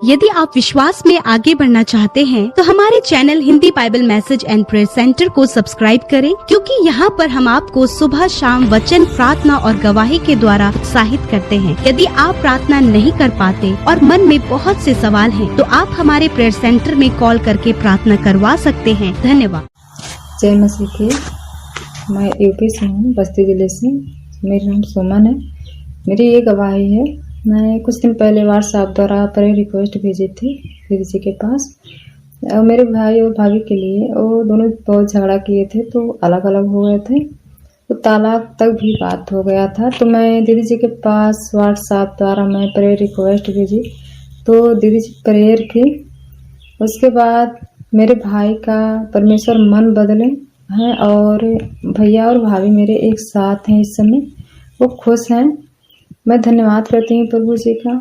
यदि आप विश्वास में आगे बढ़ना चाहते हैं तो हमारे channel Hindi Bible message and prayer centre को सब्सक्राइब करें, क्योंकि यहाँ पर हम आपको सुबह शाम वचन, प्रार्थना और गवाही के द्वारा उत्साहित करते हैं। यदि आप प्रार्थना नहीं कर पाते और मन में बहुत से सवाल हैं, तो आप हमारे प्रेयर सेंटर में कॉल करके प्रार्थना करवा सकते हैं। धन्यवाद। जय मसीह की। मैं यूपी से हूँ, बस्ती जिले से। मेरा नाम सुमन है। मेरी ये गवाही है, मैं कुछ दिन पहले व्हाट्सएप द्वारा प्रेयर रिक्वेस्ट भेजी थी दीदी जी के पास। और मेरे भाई और भाभी के लिए, वो दोनों बहुत झगड़ा किए थे तो अलग अलग हो गए थे, तो तलाक तक भी बात हो गया था। तो मैं दीदी जी के पास व्हाट्सएप द्वारा मैं प्रेयर रिक्वेस्ट भेजी, तो दीदी जी प्रेयर की। उसके बाद मेरे भाई का परमेश्वर मन बदले हैं और भैया और भाभी मेरे एक साथ हैं इस समय, वो खुश हैं। मैं धन्यवाद करती हूँ प्रभु जी का,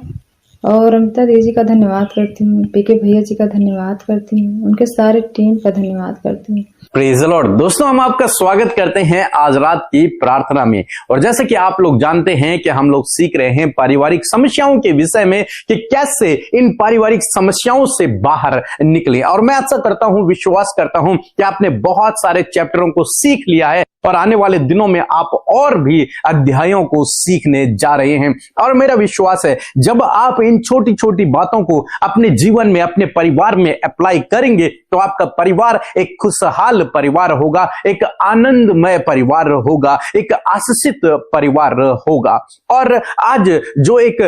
और अमिता दीदी जी का धन्यवाद करती हूँ, पीके भैया जी का धन्यवाद करती हूँ, उनके सारे टीम का धन्यवाद करती हूँ। Praise the Lord. दोस्तों, हम आपका स्वागत करते हैं आज रात की प्रार्थना में। और जैसे कि आप लोग जानते हैं कि हम लोग सीख रहे हैं पारिवारिक समस्याओं के विषय में कि कैसे इन पारिवारिक समस्याओं से बाहर निकले। और मैं आशा करता हूं, विश्वास करता हूं कि आपने बहुत सारे चैप्टरों को सीख लिया है और आने वाले दिनों में आप और भी अध्यायों को सीखने जा रहे हैं। और मेरा विश्वास है, जब आप इन छोटी छोटी बातों को अपने जीवन में, अपने परिवार में अप्लाई करेंगे, तो आपका परिवार एक खुशहाल परिवार होगा, एक आनंदमय परिवार होगा, एक आशीषित परिवार होगा। और आज जो एक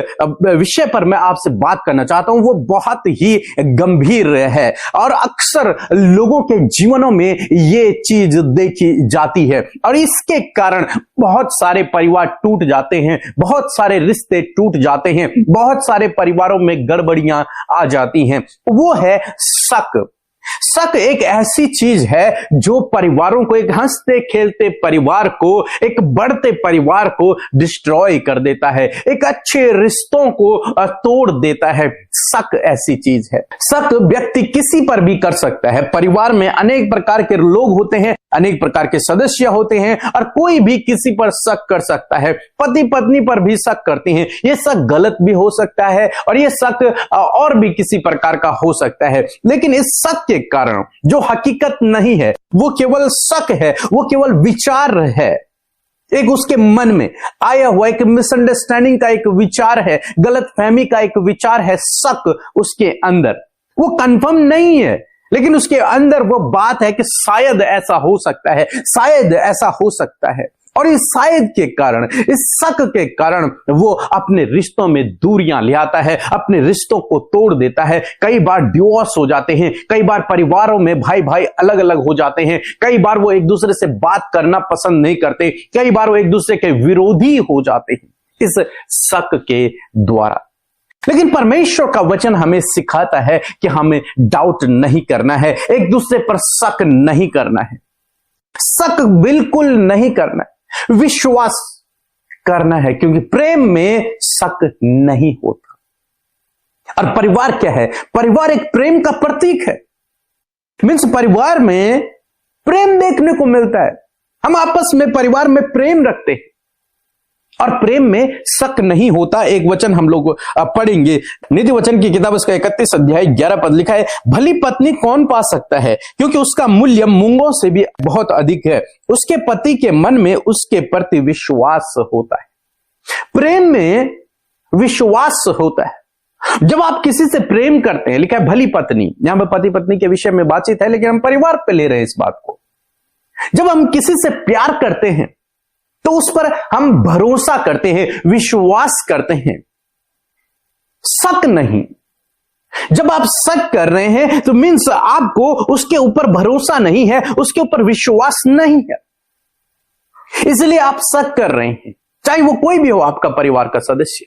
विषय पर मैं आपसे बात करना चाहता हूं, वो बहुत ही गंभीर है और अक्सर लोगों के जीवनों में ये चीज देखी जाती है, और इसके कारण बहुत सारे परिवार टूट जाते हैं, बहुत सारे रिश्ते टूट जाते हैं, बहुत सारे परिवारों में गड़बड़ियां आ जाती हैं। वो है शक। शक एक ऐसी चीज है जो परिवारों को, एक हंसते खेलते परिवार को, एक बढ़ते परिवार को डिस्ट्रॉय कर देता है, एक अच्छे रिश्तों को तोड़ देता है। शक ऐसी चीज है। शक व्यक्ति किसी पर भी कर सकता है। परिवार में अनेक प्रकार के लोग होते हैं, अनेक प्रकार के सदस्य होते हैं, और कोई भी किसी पर शक कर सकता है। पति पत्नी पर भी शक करते हैं। यह शक गलत भी हो सकता है और यह शक और भी किसी प्रकार का हो सकता है। लेकिन इस शक के कारण जो हकीकत नहीं है, वो केवल शक है, वो केवल विचार है, एक उसके मन में आया हुआ एक मिसअंडरस्टैंडिंग का एक विचार है, गलतफहमी का एक विचार है। शक उसके अंदर, वो कंफर्म नहीं है, लेकिन उसके अंदर वो बात है कि शायद ऐसा हो सकता है, शायद ऐसा हो सकता है। और इस शायद के कारण, इस शक के कारण वो अपने रिश्तों में दूरियां ले आता है, अपने रिश्तों को तोड़ देता है। कई बार डिवोर्स हो जाते हैं, कई बार परिवारों में भाई भाई अलग अलग हो जाते हैं, कई बार वो एक दूसरे से बात करना पसंद नहीं करते, कई बार वो एक दूसरे के विरोधी हो जाते हैं इस शक के द्वारा। लेकिन परमेश्वर का वचन हमें सिखाता है कि हमें डाउट नहीं करना है, एक दूसरे पर शक नहीं करना है, शक बिल्कुल नहीं करना है, विश्वास करना है, क्योंकि प्रेम में शक नहीं होता। और परिवार क्या है? परिवार एक प्रेम का प्रतीक है। मीन्स परिवार में प्रेम देखने को मिलता है। हम आपस में परिवार में प्रेम रखते हैं और प्रेम में शक नहीं होता। एक वचन हम लोग पढ़ेंगे, नीति वचन की किताब उसका 31 अध्याय 11 पद लिखा है, भली पत्नी कौन पा सकता है, क्योंकि उसका मूल्य मूंगों से भी बहुत अधिक है, उसके पति के मन में उसके प्रति विश्वास होता है। प्रेम में विश्वास होता है। जब आप किसी से प्रेम करते हैं, लिखा है भली पत्नी, यहां पर पति पत्नी के विषय में बातचीत है, लेकिन हम परिवार पे ले रहे हैं इस बात को। जब हम किसी से प्यार करते हैं तो उस पर हम भरोसा करते हैं, विश्वास करते हैं, शक नहीं। जब आप शक कर रहे हैं तो मीन्स आपको उसके ऊपर भरोसा नहीं है, उसके ऊपर विश्वास नहीं है, इसलिए आप शक कर रहे हैं, चाहे वो कोई भी हो, आपका परिवार का सदस्य।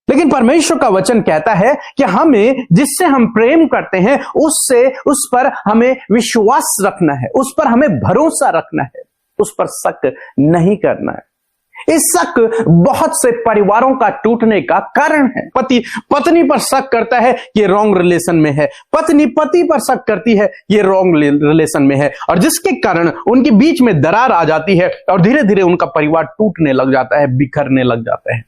लेकिन परमेश्वर का वचन कहता है कि हमें, जिससे हम प्रेम करते हैं, उससे, उस पर हमें विश्वास रखना है, उस पर हमें भरोसा रखना है, उस पर शक नहीं करना है। इस शक बहुत से परिवारों का टूटने का कारण है। पति पत्नी पर शक करता है ये रॉन्ग रिलेशन में है, पत्नी पति पर शक करती है ये रॉन्ग रिलेशन में है, और जिसके कारण उनके बीच में दरार आ जाती है और धीरे धीरे उनका परिवार टूटने लग जाता है, बिखरने लग जाता है।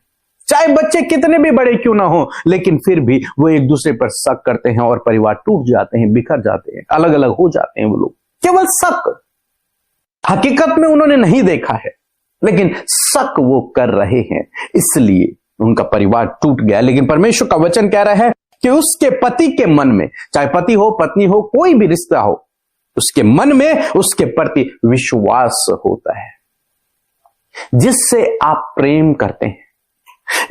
चाहे बच्चे कितने भी बड़े क्यों ना हो, लेकिन फिर भी वो एक दूसरे पर शक करते हैं और परिवार टूट जाते हैं, बिखर जाते हैं, अलग अलग हो जाते हैं वो लोग। केवल शक, हकीकत में उन्होंने नहीं देखा है, लेकिन शक वो कर रहे हैं, इसलिए उनका परिवार टूट गया। लेकिन परमेश्वर का वचन कह रहा है कि उसके पति के मन में, चाहे पति हो, पत्नी हो, कोई भी रिश्ता हो, उसके मन में उसके प्रति विश्वास होता है। जिससे आप प्रेम करते हैं,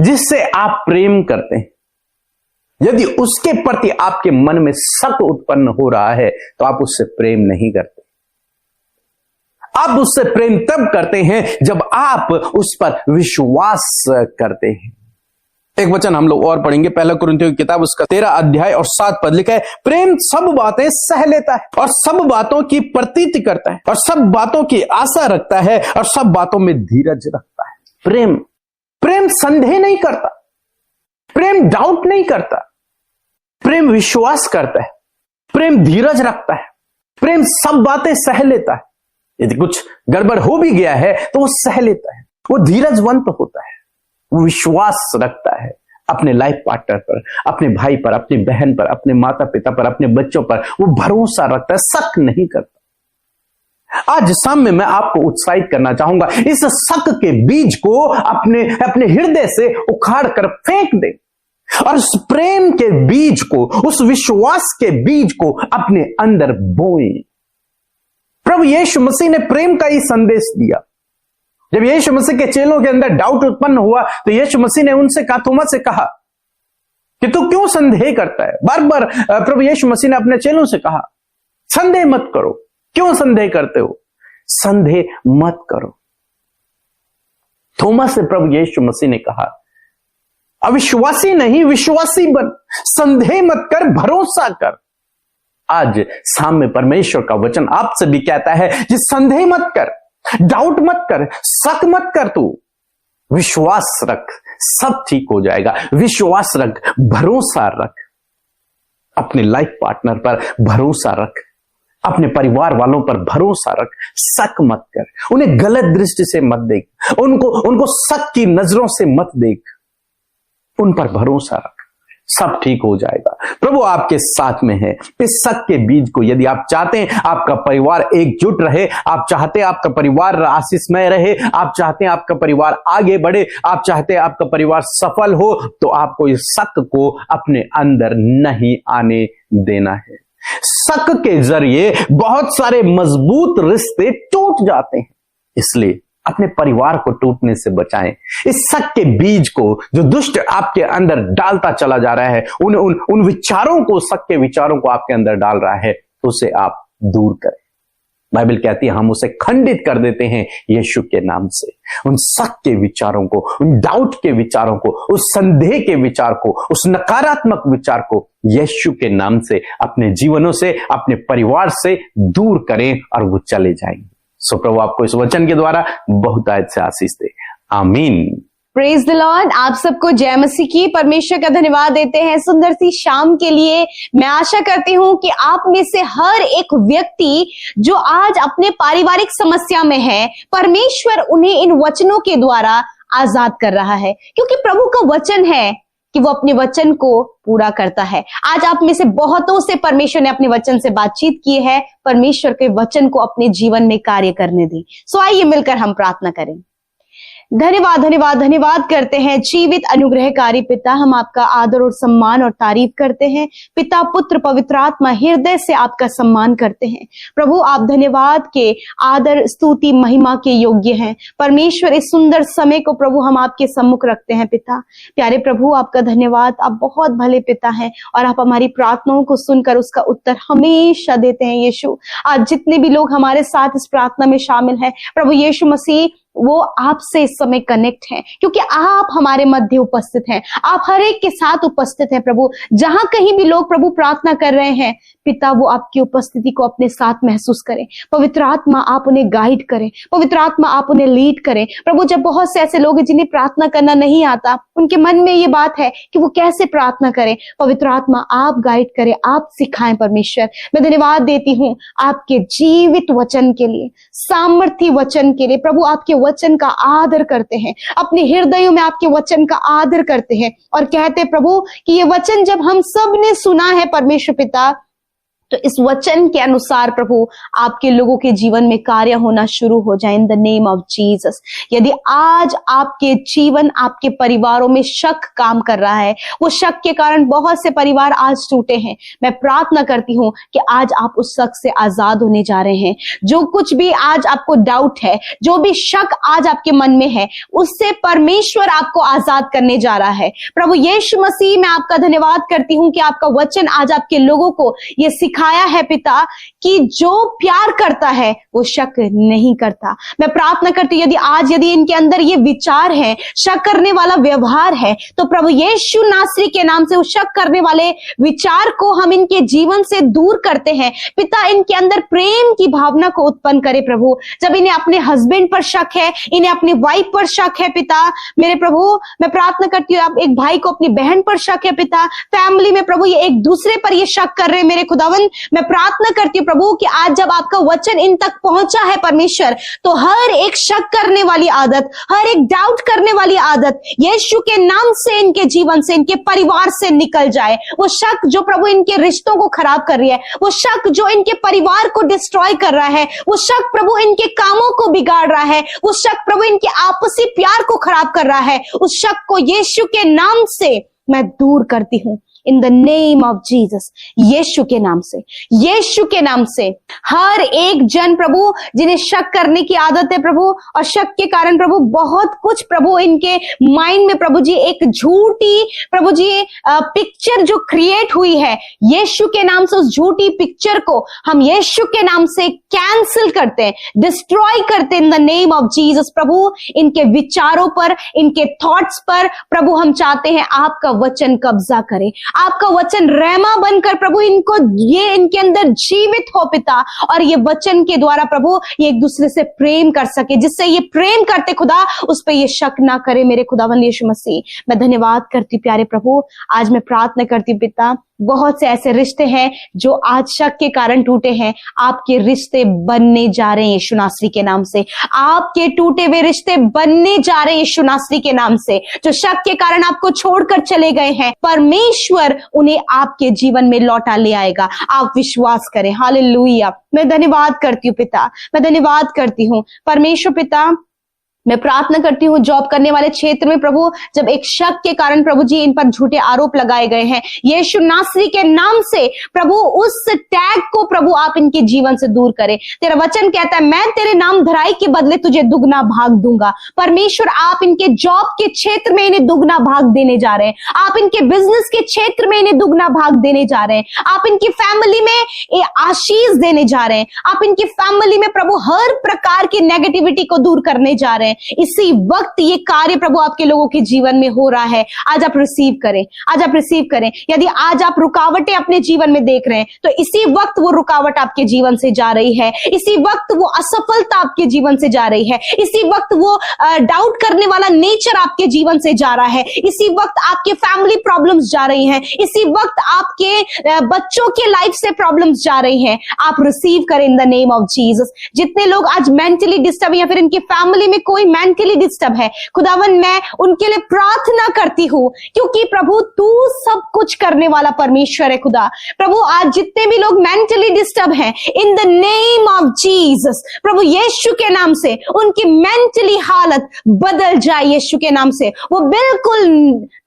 जिससे आप प्रेम करते हैं, यदि उसके प्रति आपके मन में शक उत्पन्न हो रहा है तो आप उससे प्रेम नहीं करते। आप उससे प्रेम तब करते हैं जब आप उस पर विश्वास करते हैं। एक वचन हम लोग और पढ़ेंगे, पहला कुरिन्थियों की किताब उसका 13 अध्याय और 7 पद लिखा है, प्रेम सब बातें सह लेता है और सब बातों की प्रतीति करता है और सब बातों की आशा रखता है और सब बातों में धीरज रखता है। प्रेम संदेह नहीं करता, प्रेम डाउट नहीं करता, प्रेम विश्वास करता है, प्रेम धीरज रखता है, प्रेम सब बातें सह लेता है। यदि कुछ गड़बड़ हो भी गया है तो वो सह लेता है, वो धीरजवंत होता है, वो विश्वास रखता है अपने लाइफ पार्टनर पर, अपने भाई पर, अपनी बहन पर, अपने माता पिता पर, अपने बच्चों पर वो भरोसा रखता है, शक नहीं करता। आज शाम में मैं आपको उत्साहित करना चाहूंगा, इस शक के बीज को अपने हृदय से उखाड़ कर फेंक दे और उस प्रेम के बीज को, उस विश्वास के बीज को अपने अंदर बोएं। प्रभु यीशु मसीह ने प्रेम का ही संदेश दिया। जब यीशु मसीह के चेलों के अंदर डाउट उत्पन्न हुआ तो यीशु मसीह ने उनसे कहा, थोमा से कहा कि तू क्यों संदेह करता है। बार बार प्रभु यीशु मसीह ने अपने चेलों से कहा, संदेह मत करो। क्यों संदेह करते हो? संदेह मत करो। थोमा से प्रभु यीशु मसीह ने कहा, अविश्वासी नहीं विश्वासी बन, संदेह मत कर, भरोसा कर। आज शाम में परमेश्वर का वचन आपसे भी कहता है कि संदेह मत कर, डाउट मत कर, शक मत कर, तू विश्वास रख, सब ठीक हो जाएगा। विश्वास रख, भरोसा रख, अपने लाइफ पार्टनर पर भरोसा रख, अपने परिवार वालों पर भरोसा रख, शक मत कर, उन्हें गलत दृष्टि से मत देख, उनको शक की नजरों से मत देख, उन पर भरोसा रख, सब ठीक हो जाएगा। प्रभु आपके साथ में है। इस शक के बीज को यदि आप चाहते हैं आपका परिवार एकजुट रहे, आप चाहते हैं आपका परिवार आशीषमय रहे, आप चाहते हैं आपका परिवार आगे बढ़े, आप चाहते हैं आपका परिवार सफल हो, तो आपको इस शक को अपने अंदर नहीं आने देना है। शक के जरिए बहुत सारे मजबूत रिश्ते टूट जाते हैं, इसलिए अपने परिवार को टूटने से बचाएं। इस शक के बीज को जो दुष्ट आपके अंदर डालता चला जा रहा है, उन विचारों को, शक के विचारों को आपके अंदर डाल रहा है, तो उसे आप दूर करें। बाइबल कहती है हम उसे खंडित कर देते हैं यीशु के नाम से। उन शक के विचारों को, उन डाउट के विचारों को, उस संदेह के विचार को, उस नकारात्मक विचार को यीशु के नाम से अपने जीवनों से, अपने परिवार से दूर करें और वो चले जाएंगे। सो प्रभु आपको इस वचन के द्वारा बहुत से आशीष दे। आमीन। Praise the Lord. आप सबको जय मसीह की। परमेश्वर का धन्यवाद देते हैं सुंदर सी शाम के लिए। मैं आशा करती हूं कि आप में से हर एक व्यक्ति जो आज अपने पारिवारिक समस्या में है, परमेश्वर उन्हें इन वचनों के द्वारा आजाद कर रहा है, क्योंकि प्रभु का वचन है कि वो अपने वचन को पूरा करता है। आज आप में से बहुतों से परमेश्वर ने अपने वचन से बातचीत की है। परमेश्वर के वचन को अपने जीवन में कार्य करने दें। सो आइए मिलकर हम प्रार्थना करें। धन्यवाद धन्यवाद धन्यवाद करते हैं जीवित अनुग्रहकारी पिता, हम आपका आदर और सम्मान और तारीफ करते हैं। पिता, पुत्र, पवित्र आत्मा, हृदय से आपका सम्मान करते हैं। प्रभु आप धन्यवाद के, आदर, स्तुति, महिमा के योग्य हैं। परमेश्वर इस सुंदर समय को प्रभु हम आपके सम्मुख रखते हैं। पिता प्यारे प्रभु आपका धन्यवाद, आप बहुत भले पिता हैं और आप हमारी प्रार्थनाओं को सुनकर उसका उत्तर हमेशा देते हैं। यीशु, आज जितने भी लोग हमारे साथ इस प्रार्थना में शामिल हैं, प्रभु यीशु मसीह वो आपसे इस समय कनेक्ट हैं, क्योंकि आप हमारे मध्य उपस्थित हैं। आप हर एक के साथ उपस्थित हैं। प्रभु जहां कहीं भी लोग प्रभु प्रार्थना कर रहे हैं, पिता वो आपकी उपस्थिति को अपने साथ महसूस करें। पवित्र आत्मा आप उन्हें गाइड करें, पवित्र आत्मा आप उन्हें लीड करें। प्रभु जब बहुत से ऐसे लोग हैं जिन्हें प्रार्थना करना नहीं आता, उनके मन में ये बात है कि वो कैसे प्रार्थना करें, पवित्र आत्मा आप गाइड करें, आप सिखाएं। परमेश्वर मैं धन्यवाद देती हूँ आपके जीवित वचन के लिए, सामर्थी वचन के लिए। प्रभु आपके वचन का आदर करते हैं, अपने हृदयों में आपके वचन का आदर करते हैं और कहते हैं प्रभु कि ये वचन जब हम सब ने सुना है परमेश्वर पिता, तो इस वचन के अनुसार प्रभु आपके लोगों के जीवन में कार्य होना शुरू हो जाए इन द नेम ऑफ जीसस। यदि आज आपके जीवन, आपके परिवारों में शक काम कर रहा है, वो शक के कारण बहुत से परिवार आज टूटे हैं, मैं प्रार्थना करती हूं कि आज आप उस शक से आजाद होने जा रहे हैं। जो कुछ भी आज आपको डाउट है, जो भी शक आज आपके मन में है, उससे परमेश्वर आपको आजाद करने जा रहा है। प्रभु यीशु मसीह, मैं आपका धन्यवाद करती हूं कि आपका वचन आज आपके लोगों को ये सिखाया है पिता कि जो प्यार करता है वो शक नहीं करता। मैं प्रार्थना करती हूं यदि इनके अंदर ये विचार है, शक करने वाला व्यवहार है, तो प्रभु यीशु नासरी के नाम से उस शक करने वाले विचार को हम इनके जीवन से दूर करते हैं। पिता, इनके अंदर प्रेम की भावना को उत्पन्न करे प्रभु। जब इन्हें अपने हस्बैंड पर शक है, इन्हें अपनी वाइफ पर शक है पिता मेरे प्रभु, मैं प्रार्थना करती हूँ आप एक भाई को अपनी बहन पर शक है पिता, फैमिली में प्रभु ये एक दूसरे पर ये शक कर रहे हैं मेरे खुदावन, मैं प्रार्थना करती हूँ प्रभु कि आज जब आपका वचन इन तक पहुंचा है परमेश्वर, तो हर एक शक करने वाली आदत, हर एक डाउट करने वाली आदत यीशु के नाम से इनके जीवन से, इनके परिवार से निकल जाए। वो शक जो प्रभु इनके रिश्तों को खराब कर रही है, वो शक जो इनके परिवार को डिस्ट्रॉय कर रहा है, वो शक प्रभु इनके कामों को बिगाड़ रहा है, वो शक प्रभु इनके आपसी प्यार को खराब कर रहा है, उस शक को यीशु के नाम से मैं दूर करती हूं in the name of Jesus. यीशु के नाम से, यीशु के नाम से हर एक जन प्रभु जिन्हें शक करने की आदत है प्रभु, और शक के कारण प्रभु बहुत कुछ प्रभु इनके माइंड में प्रभु जी एक झूठी प्रभु जी पिक्चर जो क्रिएट हुई है, यीशु के नाम से उस झूठी पिक्चर को हम यीशु के नाम से कैंसिल करते हैं, डिस्ट्रॉय करते हैं in the name of Jesus. प्रभु इनके विचारों पर, इनके थॉट्स पर प्रभु हम चाहते हैं आपका वचन कब्जा करे, आपका वचन रहमा बनकर प्रभु इनको ये इनके अंदर जीवित हो पिता, और ये वचन के द्वारा प्रभु ये एक दूसरे से प्रेम कर सके, जिससे ये प्रेम करते खुदा उस पर ये शक ना करे मेरे खुदावन यीशु मसीह। मैं धन्यवाद करती प्यारे प्रभु, आज मैं प्रार्थना करती पिता, बहुत से ऐसे रिश्ते हैं जो आज शक के कारण टूटे हैं, आपके रिश्ते बनने जा रहे हैं यीशु नासरी के नाम से, आपके टूटे हुए रिश्ते बनने जा रहे हैं यीशु नासरी के नाम से। जो शक के कारण आपको छोड़कर चले गए हैं, परमेश्वर उन्हें आपके जीवन में लौटा ले आएगा, आप विश्वास करें। हालेलुया। मैं धन्यवाद करती हूँ पिता, मैं धन्यवाद करती हूँ परमेश्वर पिता। मैं प्रार्थना करती हूँ जॉब करने वाले क्षेत्र में प्रभु, जब एक शक के कारण प्रभु जी इन पर झूठे आरोप लगाए गए हैं, यीशु नासरी के नाम से प्रभु उस टैग को प्रभु आप इनके जीवन से दूर करें। तेरा वचन कहता है मैं तेरे नाम धराई के बदले तुझे दुगना भाग दूंगा। परमेश्वर आप इनके जॉब के क्षेत्र में इन्हें दुगना भाग देने जा रहे हैं, आप इनके बिजनेस के क्षेत्र में इन्हें दुगना भाग देने जा रहे हैं, आप इनकी फैमिली में आशीष देने जा रहे हैं, आप इनकी फैमिली में प्रभु हर प्रकार की नेगेटिविटी को दूर करने जा रहे हैं। इसी वक्त ये कार्य प्रभु आपके लोगों के जीवन में हो रहा है। आज आप रिसीव करें, आज आप रिसीव करें। यदि आज आप रुकावटें अपने जीवन में देख रहे हैं, तो इसी वक्त वो रुकावट आपके जीवन से जा रही है, इसी वक्त वो असफलता आपके जीवन से जा रही है, इसी वक्त वो डाउट करने वाला नेचर आपके जीवन से जा रहा है, इसी वक्त आपके फैमिली प्रॉब्लम्स जा रही हैं, इसी वक्त आपके बच्चों के लाइफ से प्रॉब्लम्स जा रही हैं। आप रिसीव करें इन द नेम ऑफ जीसस। जितने लोग आज मेंटली डिस्टर्ब या फिर इनकी फैमिली में कोई मेंटली डिस्टर्ब है, खुदावन मैं उनके लिए प्रार्थना करती हूं, क्योंकि प्रभु तू सब कुछ करने वाला परमेश्वर है। खुदा प्रभु आज जितने भी लोग मेंटली डिस्टर्ब हैं, in the name of Jesus प्रभु यीशु के नाम से उनकी मेंटली हालत बदल जाए यीशु के नाम से, वो बिल्कुल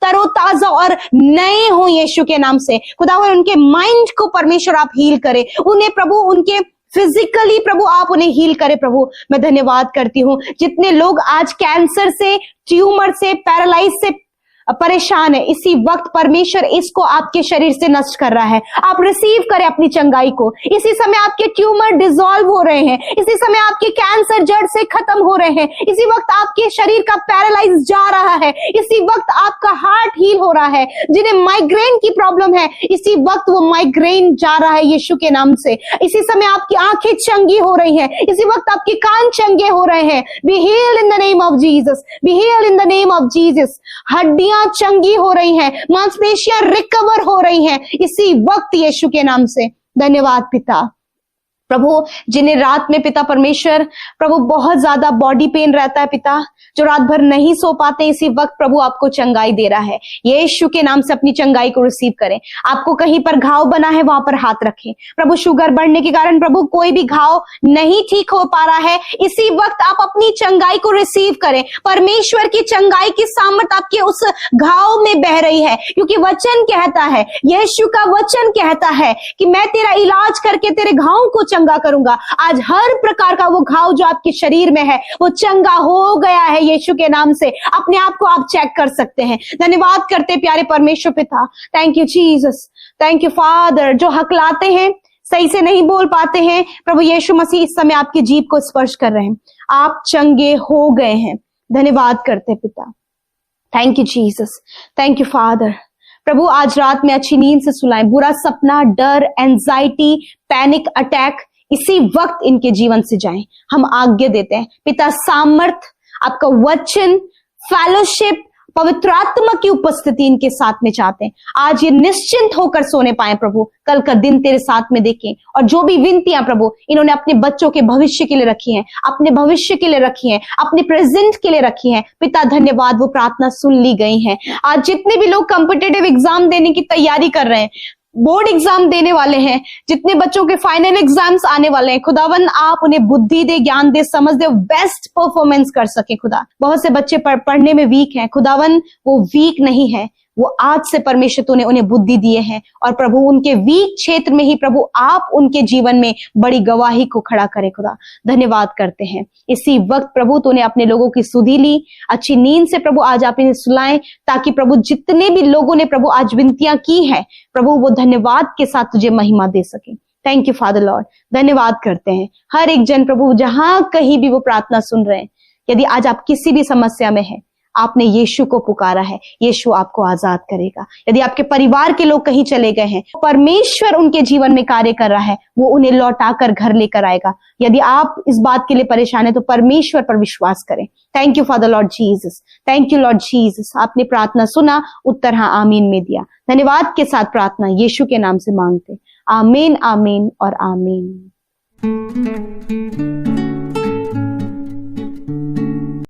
तरोताजा और नए हो यीशु के नाम से। खुदावन उनके माइंड को परमेश्वर आप हील करें, उन्हें प्रभु उनके फिजिकली प्रभु आप उन्हें हील करें। प्रभु मैं धन्यवाद करती हूँ जितने लोग आज कैंसर से, ट्यूमर से, पैरालाइज से परेशान है, इसी वक्त परमेश्वर इसको आपके शरीर से नष्ट कर रहा है। आप रिसीव करें अपनी चंगाई को। इसी समय आपके ट्यूमर डिसॉल्व हो रहे हैं, इसी समय आपके कैंसर जड़ से खत्म हो रहे हैं, इसी वक्त आपके शरीर का पैरालाइज जा रहा है, इसी वक्त आपका हार्ट हील हो रहा है। जिन्हें माइग्रेन की प्रॉब्लम है, इसी वक्त वो माइग्रेन जा रहा है यीशु के नाम से। इसी समय आपकी आंखें चंगी हो रही हैं, इसी वक्त आपके कान चंगे हो रहे हैं। Be healed in the name of Jesus, be healed in the name of Jesus. हड्डियां चंगी हो रही हैं, मांसपेशियां रिकवर हो रही हैं इसी वक्त यीशु के नाम से। धन्यवाद पिता, प्रभु जिन्हें रात में पिता परमेश्वर प्रभु बहुत ज्यादा बॉडी पेन रहता है पिता, जो रात भर नहीं सो पाते, इसी वक्त प्रभु आपको चंगाई दे रहा है। यीशु के नाम से अपनी चंगाई को रिसीव करें। आपको कहीं पर घाव बना है वहां पर हाथ रखें। प्रभु शुगर बढ़ने के कारण प्रभु कोई भी घाव नहीं ठीक हो पा रहा है, इसी वक्त आप अपनी चंगाई को रिसीव करें। परमेश्वर की चंगाई की सामर्थ आपके उस घाव में बह रही है, क्योंकि वचन कहता है, यीशु का वचन कहता है कि मैं तेरा इलाज करके तेरे घाव को चंगा करूंगा। आज हर प्रकार का वो घाव जो आपके शरीर में है वो चंगा हो गया है यीशु के नाम से। अपने आप को आप चेक कर सकते हैं। धन्यवाद करते प्यारे परमेश्वर पिता। Thank you Jesus, thank you father. जो हकलाते हैं, सही से नहीं बोल पाते हैं, प्रभु यीशु मसीह इस समय आपकी जीभ को स्पर्श कर रहे हैं, आप चंगे हो गए हैं। धन्यवाद करते पिता। Thank you Jesus, thank you father. प्रभु आज रात में अच्छी नींद से सुलाएं। बुरा सपना, डर, एंजाइटी, पैनिक अटैक इसी वक्त इनके जीवन से जाएं। हम आज्ञा देते हैं पिता, सामर्थ, आपका वचन, फेलोशिप, पवित्र आत्मा की उपस्थिति इनके साथ में चाहते हैं। आज ये निश्चिंत होकर सोने पाए प्रभु, कल का दिन तेरे साथ में देखें। और जो भी विनतियां प्रभु इन्होंने अपने बच्चों के भविष्य के लिए रखी हैं, अपने भविष्य के लिए रखी हैं, अपने प्रेजेंट के लिए रखी हैं, पिता धन्यवाद, वो प्रार्थना सुन ली गई है। आज जितने भी लोग कॉम्पिटिटिव एग्जाम देने की तैयारी कर रहे हैं, बोर्ड एग्जाम देने वाले हैं, जितने बच्चों के फाइनल एग्जाम्स आने वाले हैं, खुदावन आप उन्हें बुद्धि दे, ज्ञान दे, समझ दे, बेस्ट परफॉर्मेंस कर सके। खुदा, बहुत से बच्चे पढ़ने में वीक हैं, खुदावन वो वीक नहीं है, वो आज से परमेश्वर तूने उन्हें बुद्धि दिए हैं। और प्रभु उनके वीक क्षेत्र में ही प्रभु आप उनके जीवन में बड़ी गवाही को खड़ा करे। खुदा धन्यवाद करते हैं। इसी वक्त प्रभु तूने अपने लोगों की सुधि ली, अच्छी नींद से प्रभु आज आप इन्हें सुलाएं, ताकि प्रभु जितने भी लोगों ने प्रभु आज विनतियां की हैं प्रभु वो धन्यवाद के साथ तुझे महिमा दे सके। Thank you father Lord. धन्यवाद करते हैं हर एक जन प्रभु जहां कहीं भी वो प्रार्थना सुन रहे हैं। यदि आज आप किसी भी समस्या में है, आपने यीशु को पुकारा है, यीशु आपको आजाद करेगा। यदि आपके परिवार के लोग कहीं चले गए हैं, परमेश्वर उनके जीवन में कार्य कर रहा है, वो उन्हें लौटाकर घर लेकर आएगा। यदि आप इस बात के लिए परेशान है तो परमेश्वर पर विश्वास करें। Thank you father Lord Jesus, thank you Lord Jesus. आपने प्रार्थना सुना, उत्तर हाँ आमीन में दिया। धन्यवाद के साथ प्रार्थना यीशु के नाम से मांगते, आमीन, आमीन और आमीन।